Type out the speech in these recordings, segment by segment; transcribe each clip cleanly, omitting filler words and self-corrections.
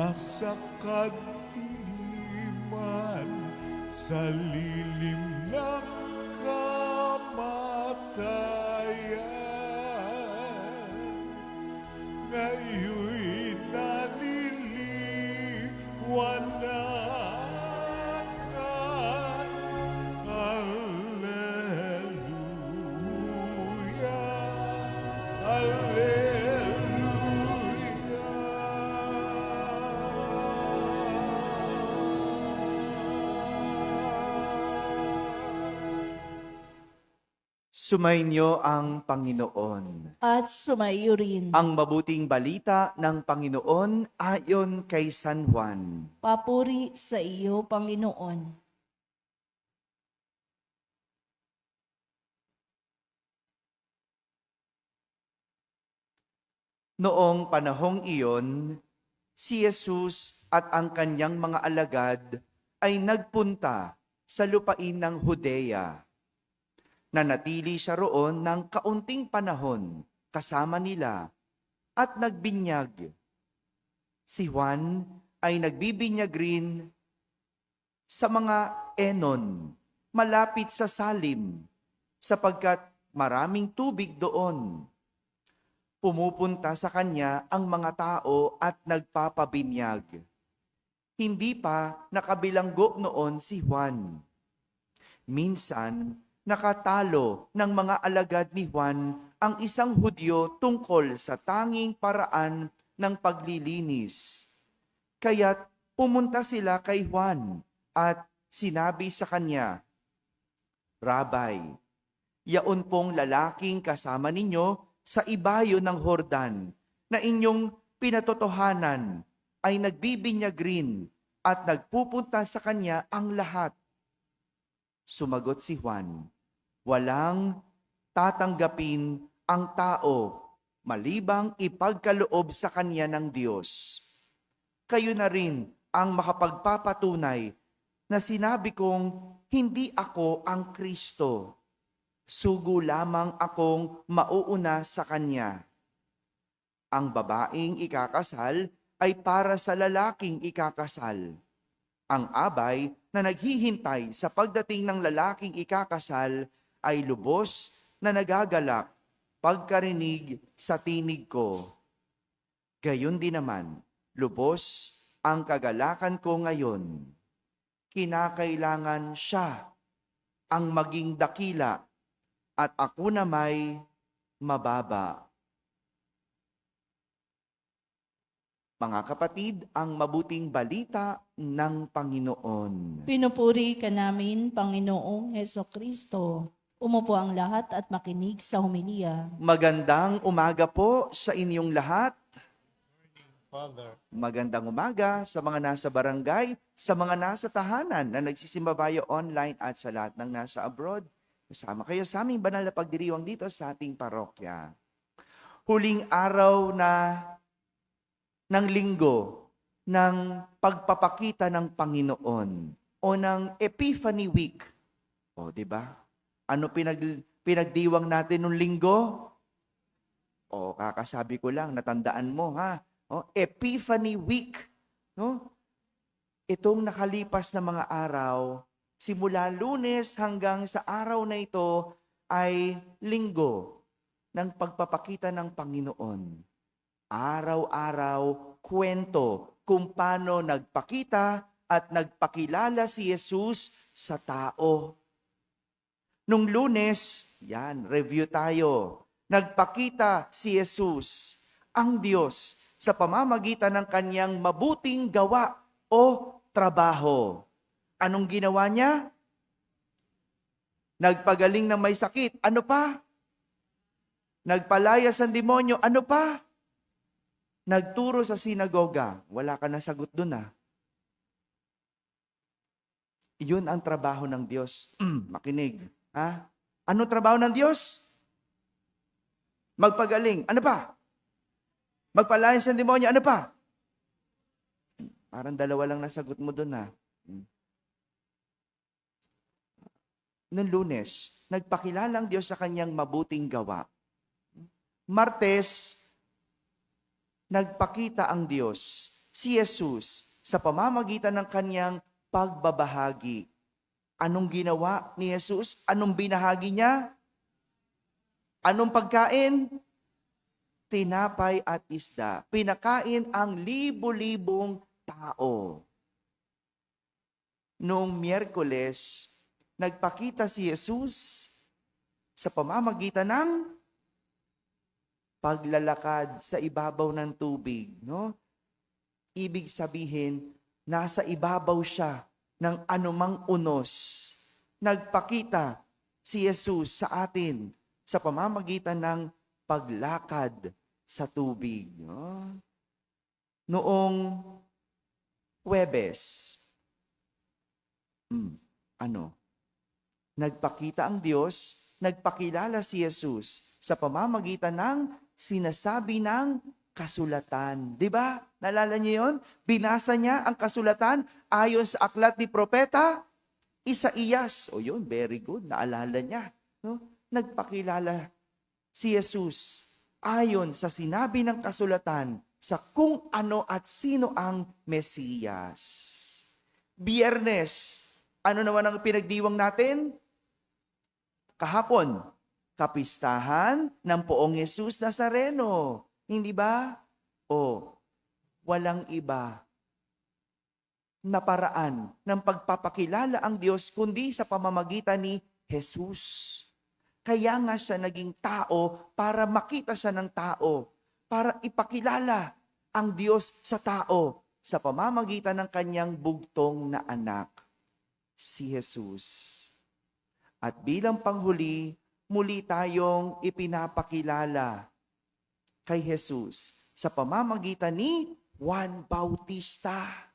nasa kadiliman, sa lilim ng kamatayan, ngayon'y naliliwanagan. Alleluia, Alleluia. Sumainyo ang Panginoon. At sumayo rin. Ang mabuting balita ng Panginoon ayon kay San Juan. Papuri sa iyo, Panginoon. Noong panahong iyon, si Jesus at ang kanyang mga alagad ay nagpunta sa lupain ng Judea. Nanatili siya roon ng kaunting panahon kasama nila at nagbinyag. Si Juan ay nagbibinyag rin sa mga Enon, malapit sa Salim, sapagkat maraming tubig doon. Pumupunta sa kanya ang mga tao at nagpapabinyag. Hindi pa nakabilanggo noon si Juan. Minsan, nakatalo ng mga alagad ni Juan ang isang Hudyo tungkol sa tanging paraan ng paglilinis. Kaya't pumunta sila kay Juan at sinabi sa kanya, "Rabay, yaon pong lalaking kasama ninyo sa ibayo ng Hordan na inyong pinatotohanan ay nagbibinyag rin at nagpupunta sa kanya ang lahat." Sumagot si Juan, "Walang tatanggapin ang tao malibang ipagkaloob sa kanya ng Diyos. Kayo na rin ang makapagpapatunay na sinabi kong hindi ako ang Kristo. Sugo lamang akong mauuna sa kanya. Ang babaeng ikakasal ay para sa lalaking ikakasal. Ang abay na naghihintay sa pagdating ng lalaking ikakasal ay lubos na nagagalak pagkarinig sa tinig ko. Gayon din naman, lubos ang kagalakan ko ngayon. Kinakailangan siya ang maging dakila at ako na may mababa." Mga kapatid, ang mabuting balita ng Panginoon. Pinupuri ka namin, Panginoong Hesukristo. Umupo ang lahat at makinig sa homilya. Magandang umaga po sa inyong lahat. Father, Magandang umaga sa mga nasa barangay, sa mga nasa tahanan na nagsisimba via online at sa lahat ng nasa abroad. Kasama kayo sa aming banal na pagdiriwang dito sa ating parokya. Huling araw ng linggo ng pagpapakita ng Panginoon o ng Epiphany Week. O, di ba? Ano pinagdiwang natin nung linggo? O, kakasabi ko lang, natandaan mo ha? O, Epiphany Week. No? Itong nakalipas na mga araw, simula Lunes hanggang sa araw na ito ay linggo ng pagpapakita ng Panginoon. Araw-araw, kwento kung paano nagpakita at nagpakilala si Jesus sa tao. Nung Lunes, yan, review tayo. Nagpakita si Jesus, ang Diyos, sa pamamagitan ng kanyang mabuting gawa o trabaho. Anong ginawa niya? Nagpagaling ng may sakit. Ano pa? Nagpalayas ng demonyo. Ano pa? Nagturo sa sinagoga. Wala ka na sagot dun ah. Yun ang trabaho ng Diyos. Makinig. Ha? Ano trabaho ng Diyos? Magpagaling. Ano pa? Magpalayas ng demonyo. Ano pa? Parang dalawa lang nasagot mo dun ha. Noong Lunes, nagpakilala ang Diyos sa kanyang mabuting gawa. Martes, nagpakita ang Diyos si Jesus sa pamamagitan ng kanyang pagbabahagi. Anong ginawa ni Jesus? Anong binahagi niya? Anong pagkain? Tinapay at isda. Pinakain ang libo-libong tao. Noong Miyerkules, nagpakita si Jesus sa pamamagitan ng paglalakad sa ibabaw ng tubig, no? Ibig sabihin, nasa ibabaw siya ng anumang unos. Nagpakita si Jesus sa atin sa pamamagitan ng paglakad sa tubig. No? Noong Huwebes, nagpakita ang Diyos, nagpakilala si Jesus sa pamamagitan ng sinasabi ng kasulatan. Di ba? Naalala niyo yun? Binasa niya ang kasulatan ayon sa aklat ni Propeta Isaías. O yun, very good. Naalala niya. No? Nagpakilala si Jesus ayon sa sinabi ng kasulatan sa kung ano at sino ang Mesiyas. Biyernes, ano naman ang pinagdiwang natin? Kahapon, kapistahan ng Poong Jesus Nazareno. Hindi ba? O, walang iba na paraan ng pagpapakilala ang Diyos kundi sa pamamagitan ni Jesus. Kaya nga siya naging tao para makita siya ng tao, para ipakilala ang Diyos sa tao sa pamamagitan ng kanyang bugtong na anak, si Jesus. At bilang panghuli, muli tayong ipinapakilala kay Jesus sa pamamagitan ni Juan Bautista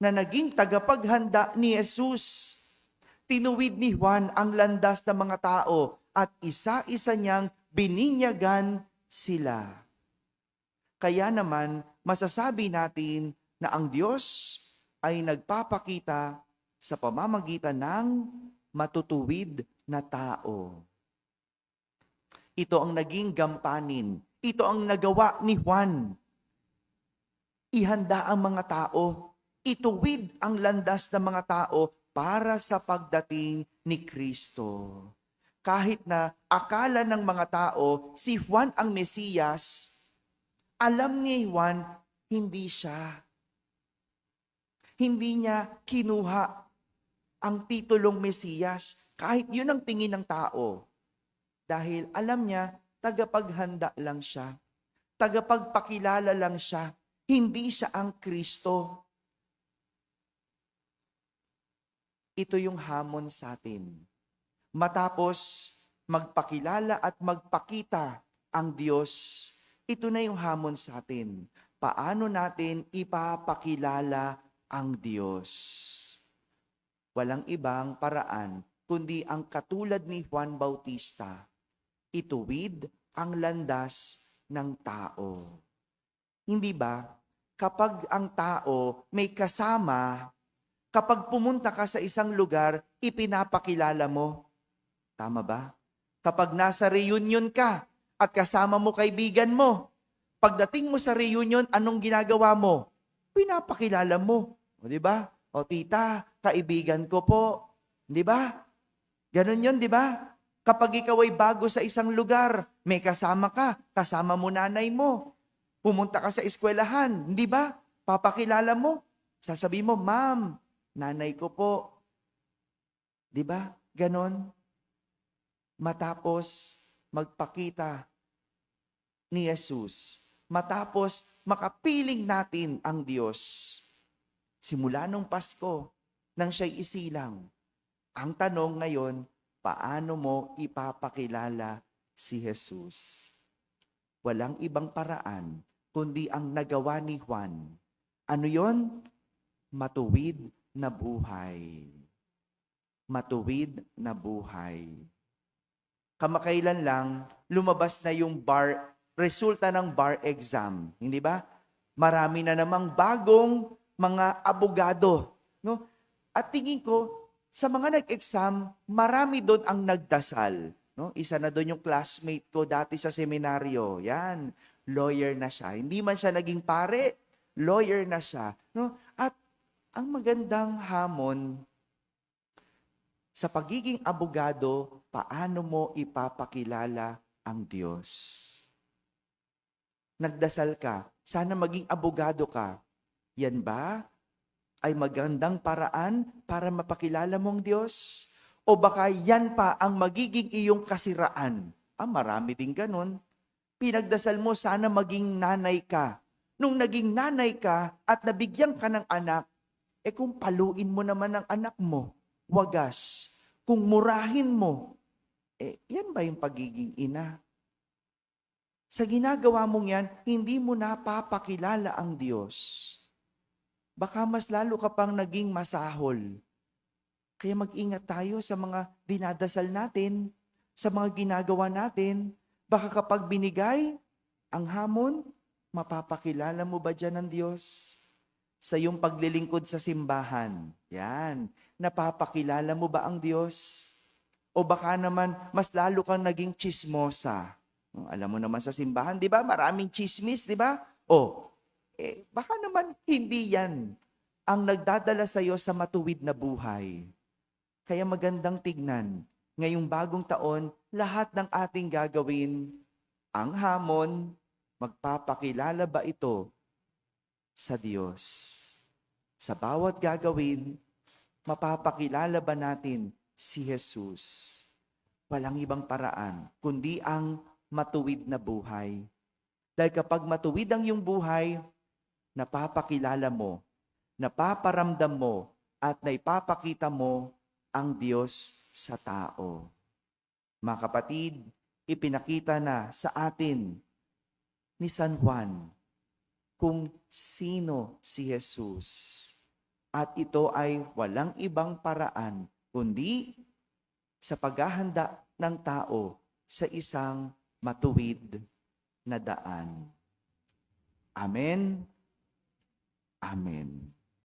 na naging tagapaghanda ni Jesus. Tinuwid ni Juan ang landas ng mga tao at isa-isa niyang bininyagan sila. Kaya naman, masasabi natin na ang Diyos ay nagpapakita sa pamamagitan ng matutuwid na tao. Ito ang naging gampanin. Ito ang nagawa ni Juan. Ihanda ang mga tao. Ituwid ang landas ng mga tao para sa pagdating ni Kristo. Kahit na akala ng mga tao si Juan ang Mesiyas, alam ni Juan, hindi siya. Hindi niya kinuha ang titulong Mesiyas kahit yun ang tingin ng tao. Dahil alam niya, tagapaghanda lang siya. Tagapagpakilala lang siya. Hindi siya ang Kristo. Ito yung hamon sa atin. Matapos magpakilala at magpakita ang Diyos, ito na yung hamon sa atin. Paano natin ipapakilala ang Diyos? Walang ibang paraan kundi ang katulad ni Juan Bautista, ituwid ang landas ng tao. Hindi ba? Kapag ang tao may kasama, kapag pumunta ka sa isang lugar, ipinapakilala mo. Tama ba? Kapag nasa reunion ka at kasama mo kaibigan mo, pagdating mo sa reunion, anong ginagawa mo? Pinapakilala mo. O di ba? O tita, kaibigan ko po. Di ba? Ganon yun, di ba? Kapag ikaw ay bago sa isang lugar, may kasama ka, kasama mo nanay mo. Pumunta ka sa eskwelahan, di ba? Papakilala mo. Sasabihin mo, ma'am, nanay ko po. Di ba? Ganon. Matapos magpakita ni Jesus, matapos makapiling natin ang Diyos, simula nung Pasko, nang siya'y isilang, ang tanong ngayon, paano mo ipapakilala si Jesus? Walang ibang paraan, kundi ang nagawa ni Juan. Ano yon? Matuwid na buhay. Matuwid na buhay. Kamakailan lang, lumabas na yung resulta ng bar exam. Hindi ba? Marami na namang bagong mga abogado. No? At tingin ko, sa mga nag-exam, marami doon ang nagdasal. No? Isa na doon yung classmate ko dati sa seminaryo. Yan, lawyer na siya. Hindi man siya naging pare, lawyer na siya. No? At ang magandang hamon sa pagiging abogado, paano mo ipapakilala ang Diyos? Nagdasal ka, sana maging abogado ka. Yan ba ay magandang paraan para mapakilala mong Diyos? O baka yan pa ang magiging iyong kasiraan? Marami din ganun. Pinagdasal mo, sana maging nanay ka. Nung naging nanay ka at nabigyan ka ng anak, kung paluin mo naman ang anak mo, wagas. Kung murahin mo, yan ba yung pagiging ina? Sa ginagawa mong yan, hindi mo napapakilala ang Diyos. Baka mas lalo ka pang naging masahol. Kaya mag-ingat tayo sa mga dinadasal natin, sa mga ginagawa natin. Baka kapag binigay ang hamon, mapapakilala mo ba dyan ng Diyos? Sa iyong paglilingkod sa simbahan, yan, napapakilala mo ba ang Diyos? O baka naman, mas lalo kang naging chismosa. Alam mo naman sa simbahan, di ba? Maraming chismis, di ba? Baka naman hindi yan ang nagdadala sa iyo sa matuwid na buhay. Kaya magandang tignan, ngayong bagong taon, lahat ng ating gagawin, ang hamon, magpapakilala ba ito sa Diyos? Sa bawat gagawin, mapapakilala ba natin si Jesus? Walang ibang paraan, kundi ang matuwid na buhay. Dahil kapag matuwid ang iyong buhay, napapakilala mo, napaparamdam mo, at naipapakita mo ang Diyos sa tao. Mga kapatid, ipinakita na sa atin ni San Juan kung sino si Jesus. At ito ay walang ibang paraan, kundi sa paghahanda ng tao sa isang matuwid na daan. Amen. Amen.